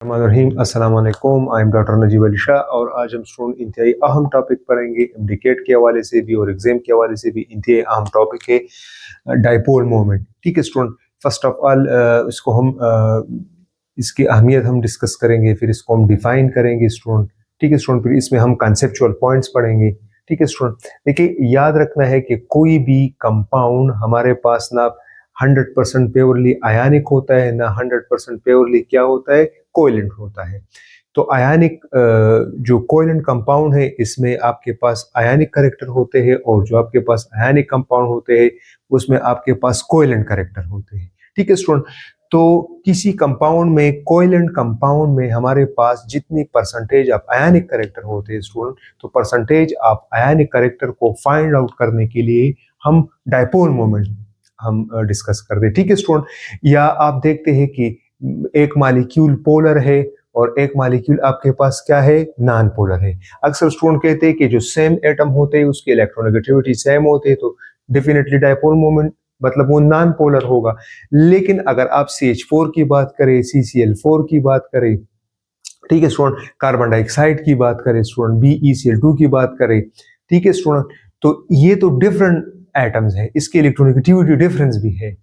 रहीम अस्सलाम वालेकुम। I am doctor Najeeb Ali Shah और आज हम स्टूडेंट इंतहाई अहम टॉपिक पढ़ेंगे। एमडीकेट के हवाले से भी और एग्जाम के हवाले से भी इंतहाई अहम टॉपिक है डाइपोल मोमेंट। ठीक है स्टूडेंट, फर्स्ट ऑफ ऑल इसको हम इसकी अहमियत हम डिस्कस करेंगे, फिर इसको हम डिफाइन करेंगे स्टूडेंट। ठीक है स्टूडेंट, फिर इसमें हम कंसेप्चुअल पॉइंट्स पढ़ेंगे। ठीक है स्टूडेंट, देखिए याद रखना है कि कोई भी कंपाउंड हमारे पास ना 100% प्योरली आयनिक होता है, ना 100% प्योरली क्या होता है, कोवेलेंट होता है। तो आयनिक जो कोवेलेंट कंपाउंड है इसमें आपके पास आयनिक कैरेक्टर होते हैं और जो आपके पास आयनिक कंपाउंड होते हैं उसमें आपके पास कोवेलेंट कैरेक्टर होते हैं। ठीक है स्टूडेंट, तो किसी कंपाउंड में, कोवेलेंट कंपाउंड में हमारे पास जितनी परसेंटेज ऑफ आयनिक कैरेक्टर होते हैं स्टूडेंट, तो परसेंटेज ऑफ आयनिक कैरेक्टर को फाइंड आउट करने के लिए हम डाइपोल मोमेंट हम डिस्कस करते हैं। ठीक है स्टूडेंट, या आप देखते हैं कि एक मॉलिक्यूल पोलर है और एक मॉलिक्यूल आपके पास क्या है, नॉन पोलर है। अक्सर स्टूडेंट कहते हैं कि जो सेम एटम होते हैं उसकी इलेक्ट्रोनेगेटिविटी सेम होते हैं, तो डेफिनेटली डाइपोल मोमेंट मतलब वो नॉन पोलर होगा। लेकिन अगर आप CH4 की बात करें, CCl4 की बात करें, ठीक है स्टूडेंट, कार्बन डाइऑक्साइड की बात करें स्टूडेंट, BeCl2 की बात करें, ठीक है स्टूडेंट, तो ये तो डिफरेंट एटम्स है, इसकी इलेक्ट्रोनेगेटिविटी डिफरेंस भी है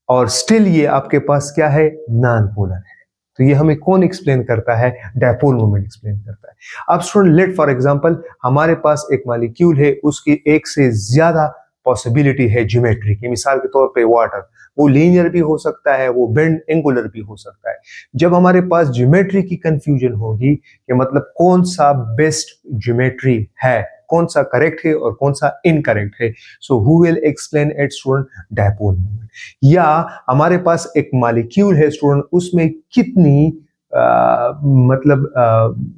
और स्टिल ये आपके पास क्या है, नॉन पोलर है। तो ये हमें कौन एक्सप्लेन करता है, डाइपोल मोमेंट एक्सप्लेन करता है। अब स्टूडेंट लेट फॉर एग्जांपल हमारे पास एक मॉलिक्यूल है, उसकी एक से ज्यादा पॉसिबिलिटी है ज्योमेट्री की। मिसाल के तौर पे वाटर, वो लीनियर भी हो सकता है, वो बेंड एंगुलर भी हो सकता है। जब हमारे पास ज्योमेट्री की कंफ्यूजन होगी कि मतलब कौन सा बेस्ट ज्योमेट्री है, कौन सा करेक्ट है और कौन सा इनकरेक्ट है, so who will explain it student, dipole moment. या हमारे पास एक मॉलिक्यूल है स्टूडेंट, उसमें कितनी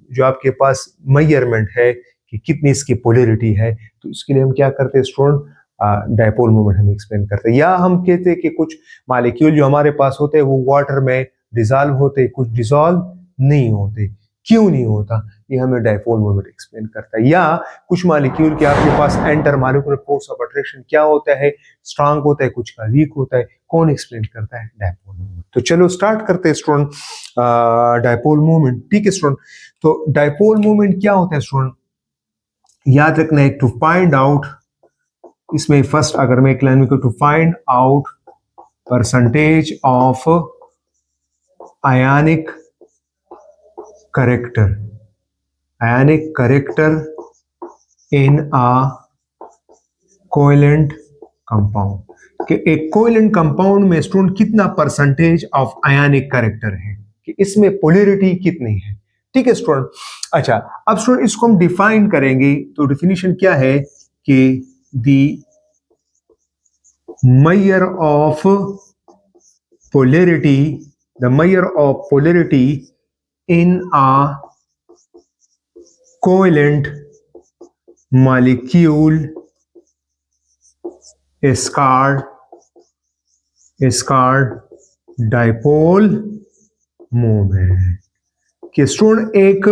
जो आपके पास मेजरमेंट है कि कितनी इसकी पोलैरिटी है, तो इसके लिए हम क्या करते हैं स्टूडेंट, डाइपोल मोमेंट हम एक्सप्लेन करते हैं। या हम कहते हैं कि कुछ मॉलिक्यूल जो हमारे पास होते हैं वो वाटर में डिसॉल्व होते, कुछ डिसॉल्व नहीं होते। क्यों नहीं होता, ये हमें डाइपोल मोमेंट एक्सप्लेन करता है। या कुछ मॉलिक्यूल के आपके पास inter molecular force of attraction क्या होता है, स्ट्रांग होता है, कुछ का वीक होता है, कौन एक्सप्लेन करता है, डाइपोल मोमेंट। तो चलो स्टार्ट करते हैं स्टूडेंट डाइपोल मोमेंट। ठीक है स्टूडेंट, तो डाइपोल मोमेंट क्या होता है स्टूडेंट, याद रखना है, टू फाइंड आउट, इसमें फर्स्ट अगर मैं एक लाइन में to find out percentage of ionic character, ionic character in a covalent compound, कि एक कोवेलेंट कंपाउंड में स्टूडेंट कितना परसेंटेज ऑफ आयनिक करेक्टर है, कि इसमें पोलैरिटी कितनी है। ठीक है स्टूडेंट, अच्छा अब स्टूडेंट इसको हम डिफाइन करेंगे। तो डिफिनीशन क्या है कि the measure of polarity, the measure of polarity in a covalent molecule is called dipole moment। कि स्टूडेंट एक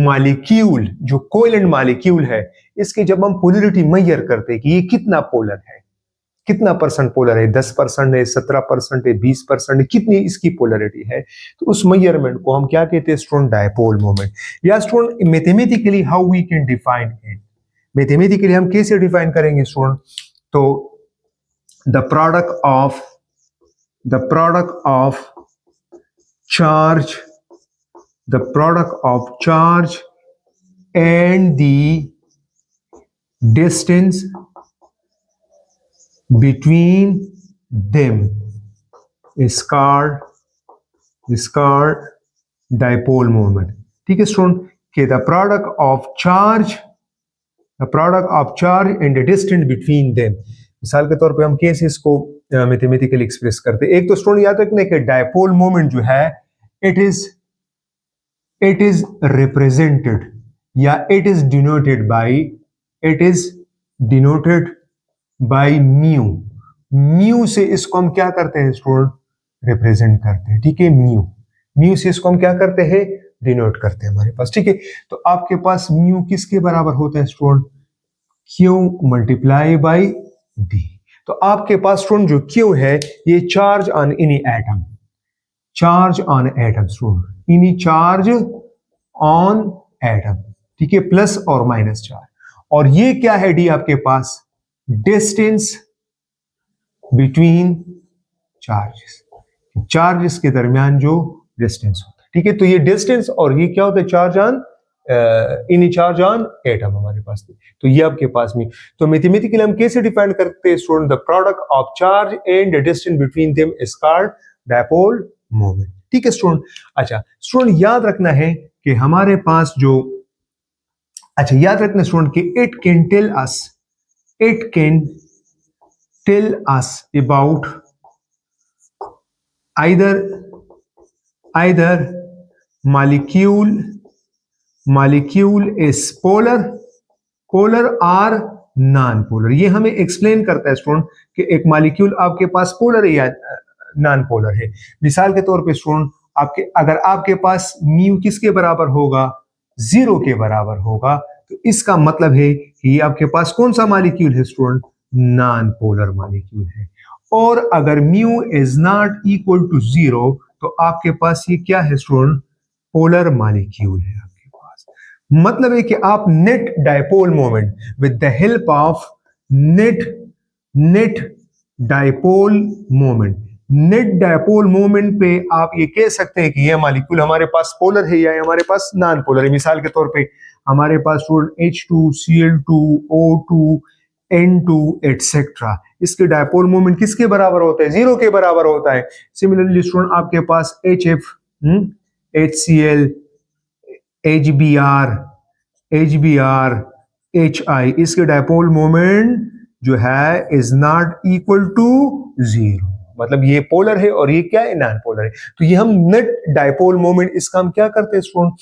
मॉलिक्यूल जो कोवेलेंट मॉलिक्यूल है, इसकी जब हम पोलैरिटी मेजर करते हैं कि ये कितना पोलर है, कितना परसेंट पोलर है, 10% है, 17% है, 20% है, कितनी इसकी पोलैरिटी है, तो उस मेजरमेंट को हम क्या कहते हैं स्टूडेंट, डाइपोल मोमेंट। या student mathematically how we can define it, mathematically हम कैसे डिफाइन करेंगे स्टूडेंट, तो the product of charge, the product of charge and the distance between them is called dipole moment। ठीक है स्टूडेंट, कि the product of charge and the distance between them, मिसाल के तौर पे हम कैसे इसको मैथमेटिकली एक्सप्रेस करते हैं। एक तो स्टूडेंट याद रखना कि डाइपोल मोमेंट जो है it is represented या it is denoted by mu। mu से इसको हम क्या करते हैं स्टूडेंट, रिप्रेजेंट करते हैं। ठीक है, mu से इसको हम क्या करते हैं, डिनोट करते हैं हमारे पास। ठीक है, तो आपके पास mu किसके बराबर होता है student, Q multiply by D। तो आपके पास स्टूडेंट जो Q है ये charge on any atom, charge on atom student, any charge on atom, ठीक है, प्लस और माइनस चार्ज। और ये क्या है डी आपके पास, डिस्टेंस बिटवीन चार्जेस, चार्जेस के दरमियान जो डिस्टेंस होता है, ठीक है। तो ये डिस्टेंस और ये क्या होता है, charge on in charge on atom हमारे पास थी। तो ये आपके पास में, तो मैथमेटिकली हम कैसे डिफाइन करते हैं student, the product of charge and the distance between them is called dipole moment, ठीक है स्टूडेंट। अच्छा स्टूडेंट याद रखना है कि हमारे पास जो, अच्छा याद रखना स्टूडेंट कि it can tell us about either molecule is polar और नॉन पोलर। ये हमें एक्सप्लेन करता है स्टूडेंट कि एक मॉलिक्यूल आपके पास पोलर है या नॉन पोलर है। मिसाल के तौर पे स्टूडेंट अगर आपके पास म्यू किसके बराबर होगा, 0 के बराबर होगा, तो इसका मतलब है कि ये आपके पास कौन सा मॉलिक्यूल है स्टूडेंट, नॉन पोलर मॉलिक्यूल है। और अगर mu is not equal to 0 तो आपके पास ये क्या है स्टूडेंट, पोलर मॉलिक्यूल है आपके पास। मतलब है कि आप net dipole moment with the help of net dipole moment पे आप ये कह सकते हैं कि ये मॉलिक्यूल हमारे पास पोलर है या हमारे पास नॉन पोलर है। मिसाल के तौर पे हमारे पास स्टूडेंट H2Cl2O2 N2 एटसेट्रा, इसके डायपोल मोमेंट किसके बराबर होता है, 0 के बराबर होता है। सिमिलरली स्टूडेंट आपके पास HF, HCl, HBr, HI, इसके डायपोल मोमेंट जो है इज नॉट इक्वल टू 0, मतलब ये पोलर है और ये क्या है, नॉन पोलर है। तो ये हम नेट डायपोल मोमेंट, इसका हम क्या करते हैं स्टूडेंट,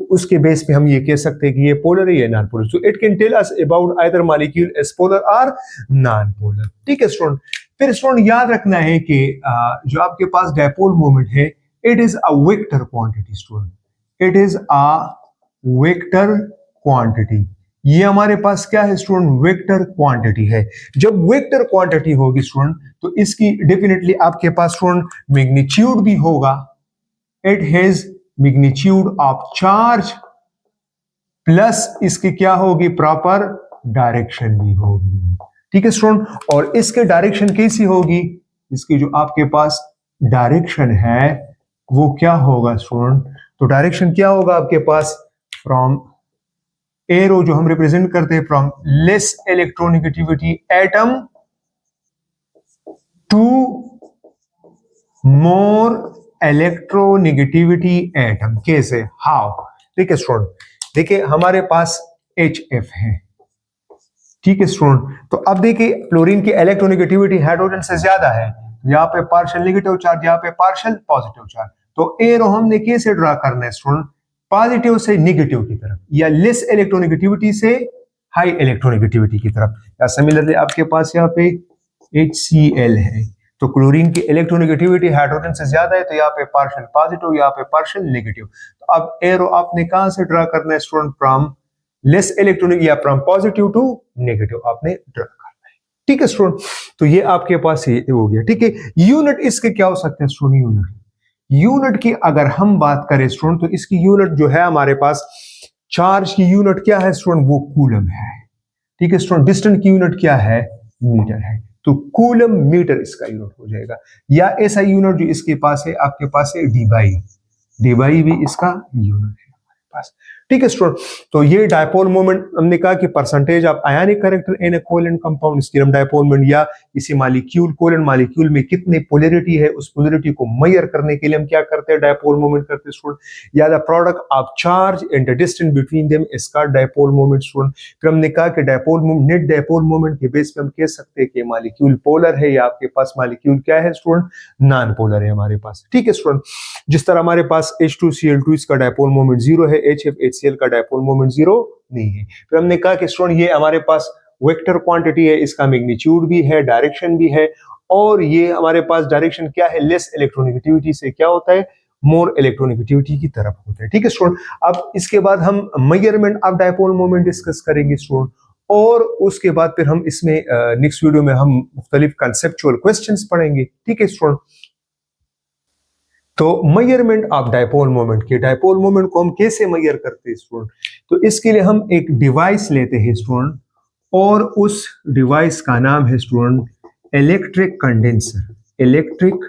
उसके बेस पे हम ये कह सकते हैं कि ये पोलर है या non polar. So it can tell us about either molecule is polar और नॉन पोलर, ठीक है स्टूडेंट। फिर स्टूडेंट याद रखना है कि जो आपके पास डायपोल मोमेंट है, it is a vector quantity student, it is a vector quantity. ये हमारे पास क्या है स्टूडेंट, वेक्टर क्वांटिटी है। जब वेक्टर क्वांटिटी होगी स्टूडेंट तो इसकी डेफिनेटली आपके पास स्टूडेंट मैग्नीट्यूड भी होगा, it has magnitude of charge, plus इसकी क्या होगी, प्रॉपर डायरेक्शन भी होगी, ठीक है स्टूडेंट। और इसके डायरेक्शन कैसी होगी, इसकी जो आपके पास डायरेक्शन है वो क्या होगा स्टूडेंट, तो डायरेक्शन क्या होगा आपके पास, फ्रॉम एरो जो हम रिप्रेजेंट करते हैं, from less electronegativity atom to more electronegativity atom. कैसे, हाउ, ठीक है स्टूडेंट। देखिए हमारे पास HF है, ठीक है स्टूडेंट। तो अब देखिए क्लोरीन की इलेक्ट्रोनेगेटिविटी हाइड्रोजन से ज्यादा है, यहाँ पे पार्शियल नेगेटिव चार्ज, यहाँ पे पार्शियल पॉजिटिव चार्ज। तो एरो हमने कैसे ड्रा करना है स्टूडेंट, पॉजिटिव से नेगेटिव की तरफ, या लेस इलेक्ट्रोनेगेटिविटी से हाई इलेक्ट्रोनेगेटिविटी की तरफ। या सिमिलरली आपके पास यहाँ पे HCl है, तो क्लोरीन की इलेक्ट्रोनेगेटिविटी हाइड्रोजन से ज्यादा है, तो यहाँ पे पार्शियल पॉजिटिव, यहाँ पे पार्शियल नेगेटिव। तो अब एरो आपने कहां से ड्रा करना है स्टूडेंट, फ्रॉम लेस इलेक्ट्रोनिक या फ्रॉम पॉजिटिव टू नेगेटिव आपने ड्रा करना है, ठीक है स्टूडेंट। तो ये आपके पास ये हो गया, ठीक है। यूनिट इसके क्या हो सकते हैं स्टूडेंट, यूनिट की अगर हम बात करें स्टूडेंट तो इसकी यूनिट जो है हमारे पास, चार्ज की यूनिट क्या है स्टूडेंट, वो कूलम है, ठीक है स्टूडेंट। डिस्टेंस की यूनिट क्या है, मीटर है, तो कूलम मीटर इसका यूनिट हो जाएगा। या ऐसा यूनिट जो इसके पास है, आपके पास है डीबाई भी इसका यूनिट है हमारे पास, ठीक है स्टूडेंट। तो ये डायपोल मोमेंट हमने कहा कि percentage of ionic character in A covalent compound, इसकी हम डायपोल मोमेंट या इसी मॉलिक्यूल कोवेलेंट मॉलिक्यूल में कितने पोलैरिटी है, उस पोलैरिटी को मेजर करने के लिए हम क्या करते हैं, डायपोल मोमेंट करते हैं स्टूडेंट। या the product of charge and the distance between them is called dipole moment student. फिर हमने कहा कि dipole moment, net dipole moment के बेस पे हम कह सकते हैं कि मॉलिक्यूल पोलर है या आपके पास मॉलिक्यूल क्या है स्टूडेंट, नॉन पोलर है हमारे पास, ठीक है स्टूडेंट। जिस तरह हमारे पास H2Cl2 इसका डायपोल मोमेंट 0 है, HFHCl का डायपोल मोमेंट 0 नहीं है। फिर हमने कहा कि स्टूडेंट ये हमारे पास वेक्टर क्वांटिटी है, इसका मैग्नीट्यूड भी है, डायरेक्शन भी है, और ये हमारे पास डायरेक्शन क्या है, लेस इलेक्ट्रोनेगेटिविटी से क्या होता है, मोर इलेक्ट्रोनेगेटिविटी की तरफ होता है, ठीक है स्टूडेंट। अब इसके बाद हम measurement of dipole moment discuss करेंगे स्टूडेंट, और उसके बाद फिर हम इसमें नेक्स्ट वीडियो में हम मुख्तलिफ कंसेप्चुअल क्वेश्चंस पढ़ेंगे, ठीक है स्टूडेंट। तो मेजरमेंट ऑफ डायपोल मोमेंट के, डायपोल मोमेंट को हम कैसे मेजर करते हैं स्टूडेंट? तो इसके लिए हम एक डिवाइस लेते हैं स्टूडेंट, और उस डिवाइस का नाम है student electric condenser. Electric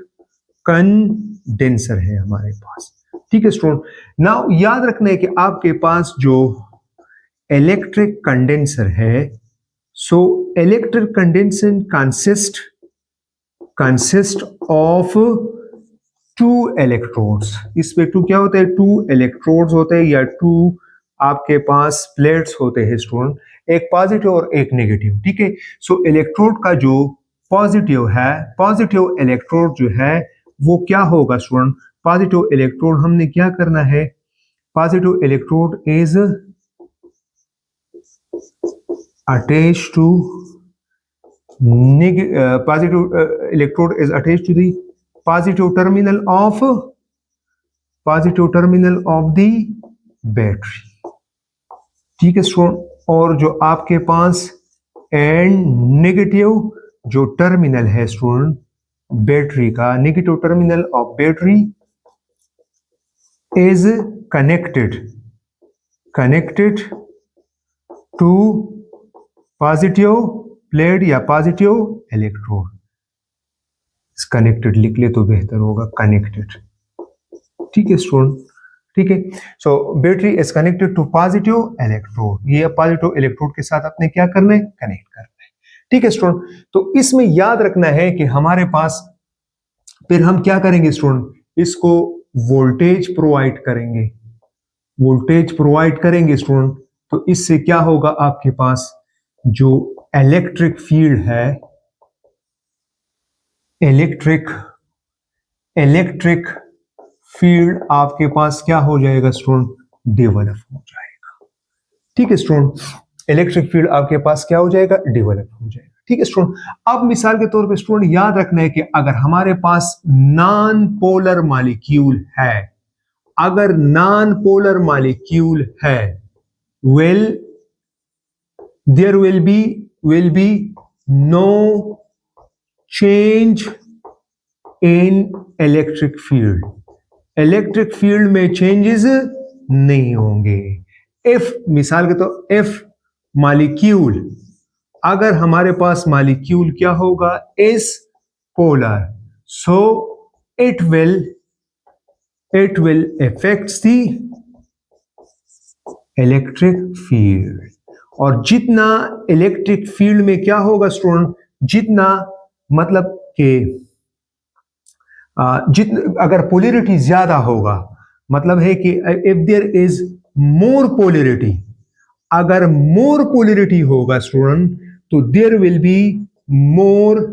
condenser है हमारे पास, ठीक है स्टूडेंट। नाउ याद रखना है कि आपके पास जो इलेक्ट्रिक कंडेंसर है, so electric condenser consist of two electrodes. इसमें टू क्या होते हैं? टू इलेक्ट्रोड्स होते हैं, या टू आपके पास प्लेट्स होते हैं स्टूडेंट, एक पॉजिटिव और एक नेगेटिव, ठीक है। सो इलेक्ट्रोड का जो पॉजिटिव है, पॉजिटिव इलेक्ट्रोड जो है वो क्या होगा स्टूडेंट? पॉजिटिव इलेक्ट्रोड हमने क्या करना है? Positive electrode is attached to positive electrode is attached to the positive terminal of the battery, ठीक है स्टूडेंट। और जो आपके पास एंड नेगेटिव जो टर्मिनल है स्टूडेंट बैटरी का, negative terminal of battery is connected to positive plate या पॉजिटिव इलेक्ट्रोड। कनेक्टेड लिख ले तो बेहतर होगा, कनेक्टेड, ठीक है स्टूडेंट, ठीक है। So battery is connected to positive electrode, ये पॉजिटिव इलेक्ट्रोड के साथ आपने क्या करना है? कनेक्ट करना है, ठीक है स्टूडेंट। तो इसमें याद रखना है कि हमारे पास फिर हम क्या करेंगे स्टूडेंट? इसको वोल्टेज प्रोवाइड करेंगे, वोल्टेज प्रोवाइड करेंगे स्टूडेंट। तो इससे क्या होगा? आपके पास जो इलेक्ट्रिक फील्ड है, इलेक्ट्रिक फील्ड आपके पास क्या हो जाएगा स्टूडेंट? डेवलप हो जाएगा, ठीक है स्टूडेंट। इलेक्ट्रिक फील्ड आपके पास क्या हो जाएगा? डेवलप हो जाएगा, ठीक है स्टूडेंट। अब मिसाल के तौर पे स्टूडेंट याद रखना है कि अगर हमारे पास नॉन पोलर मॉलिक्यूल है, अगर नॉन पोलर मॉलिक्यूल है, well there will be no change in electric field, electric field में चेंजेस नहीं होंगे। इफ मिसाल के तो इफ मॉलिक्यूल, अगर हमारे पास मॉलिक्यूल क्या होगा? Is polar, so it will affects the electric field. और जितना इलेक्ट्रिक फील्ड में क्या होगा स्टूडेंट? जितना मतलब कि जितना अगर पोलैरिटी ज्यादा होगा, मतलब है कि if there is more polarity, अगर मोर पोलैरिटी होगा स्टूडेंट, तो there will be more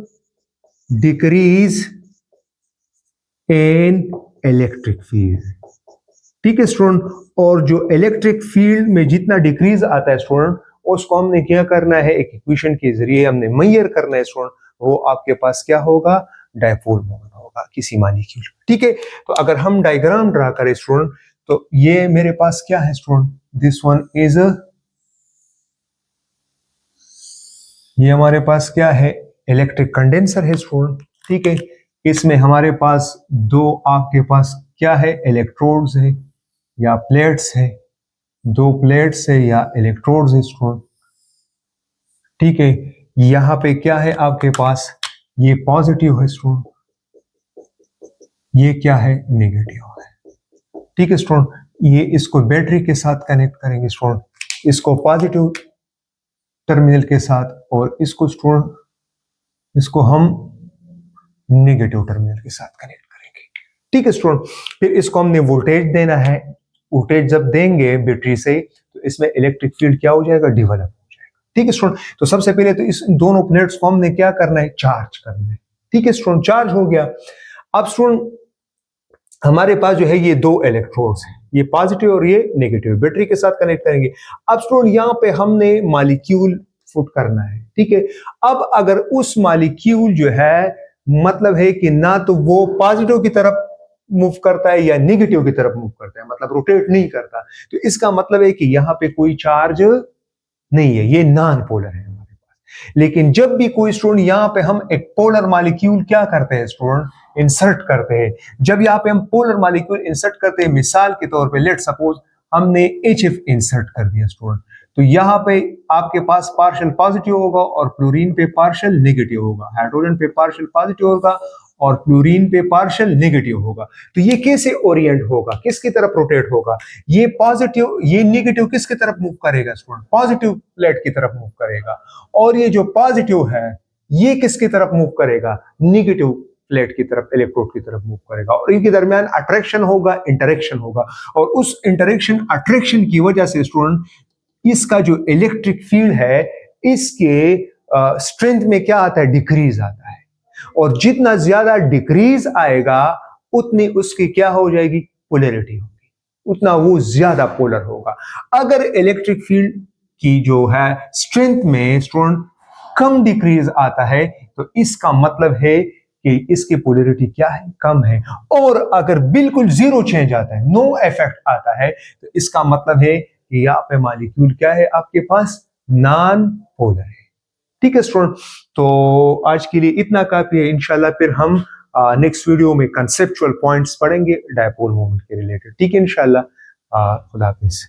decrease in electric field, ठीक है स्टूडेंट। और जो इलेक्ट्रिक फील्ड में जितना डिक्रीज आता है स्टूडेंट, उसको हमने क्या करना है? एक इक्वेशन के जरिए हमने मेजर करना है स्टूडेंट। वो आपके पास क्या होगा? डायपोल मोमेंट होगा किसी मॉलिक्यूल, ठीक है। तो अगर हम डायग्राम ड्रा करें स्टूडेंट, तो ये मेरे पास क्या है स्टूडेंट? दिस वन इज ये हमारे पास क्या है? इलेक्ट्रिक कंडेंसर है स्टूडेंट, ठीक है। इसमें हमारे पास दो आपके पास क्या है? इलेक्ट्रोड्स है या प्लेट्स है, दो प्लेट्स है या इलेक्ट्रोड्स है स्टूडेंट, ठीक है। यहां पे क्या है आपके पास? ये पॉजिटिव है स्टूडेंट, ये क्या है? नेगेटिव है, ठीक है स्टूडेंट। ये इसको बैटरी के साथ कनेक्ट करेंगे स्टूडेंट, इसको पॉजिटिव टर्मिनल के साथ, और इसको स्टूडेंट इसको हम नेगेटिव टर्मिनल के साथ कनेक्ट करेंगे, ठीक है स्टूडेंट। फिर इसको हमने वोल्टेज देना है, वोल्टेज जब देंगे बैटरी से, तो इसमें इलेक्ट्रिक फील्ड क्या हो जाएगा? डेवलप हो जाएगा, ठीक है स्टूडेंट। तो सबसे पहले तो इस दोनों प्लेट्स को हमने क्या करना है? चार्ज करना है, ठीक है स्टूडेंट। चार्ज हो गया। अब स्टूडेंट हमारे पास जो है ये दो इलेक्ट्रोड्स हैं, ये पॉजिटिव और ये नेगेटिव, बैटरी के साथ कनेक्ट करेंगे। अब स्टूडेंट यहाँ पे हमने मॉलिक्यूल पुट करना है, ठीक है। अब अगर उस मॉलिक्यूल जो है, मतलब है कि ना तो वो पॉजिटिव की तरफ मूव करता है या नेगेटिव की तरफ मूव करता है, मतलब रोटेट नहीं करता, तो इसका मतलब है कि यहाँ पे कोई चार्ज नहीं है, ये नॉन पोलर है हमारे पास। लेकिन जब भी कोई स्टूडेंट यहाँ पे हम एक पोलर मॉलिक्यूल क्या करते हैं स्टूडेंट? इंसर्ट करते हैं, जब यहाँ पे हम पोलर मॉलिक्यूल इंसर्ट करते हैं, मिसाल के तौर पे लेट सपोज हमने HF इंसर्ट कर दिया स्टूडेंट, तो यहाँ पे आपके पास पार्शियल पॉजिटिव होगा और क्लोरीन पे पार्शियल नेगेटिव होगा, हाइड्रोजन पे पार्शियल पॉजिटिव होगा और क्लोरीन पे पार्शियल नेगेटिव होगा। तो ये कैसे ओरिएंट होगा, किसकी तरफ रोटेट होगा, ये पॉजिटिव ये नेगेटिव किसकी तरफ मूव करेगा स्टूडेंट, पॉजिटिव प्लेट की तरफ मूव करेगा, और ये जो पॉजिटिव है ये किसकी तरफ मूव करेगा, नेगेटिव प्लेट की तरफ, इलेक्ट्रोड की तरफ मूव करेगा, और इनके दरमियान अट्रैक्शन होगा, इंटरेक्शन होगा, और उस इंटरेक्शन अट्रैक्शन की वजह से स्टूडेंट इसका जो इलेक्ट्रिक फील्ड है इसके स्ट्रेंथ में क्या आता है, डिक्रीज आता है, और जितना ज्यादा डिक्रीज आएगा उतनी उसकी क्या हो जाएगी, पोलैरिटी होगी, उतना वो ज्यादा पोलर होगा। अगर इलेक्ट्रिक फील्ड की जो है स्ट्रेंथ में स्टूडेंट कम डिक्रीज आता है तो इसका मतलब है कि इसकी पोलैरिटी क्या है, कम है, और अगर बिल्कुल जीरो चेंज आता है, नो इफेक्ट आता है, तो इसका मतलब है कि यहाँ पे मॉलिक्यूल क्या है आपके पास, नॉन पोलर है। ठीक है स्टूडेंट, तो आज के लिए इतना काफी है। इंशाल्लाह फिर हम नेक्स्ट वीडियो में कंसेप्चुअल पॉइंट्स पढ़ेंगे डायपोल मोमेंट के रिलेटेड। ठीक है इंशाल्लाह, खुदा हाफिज़।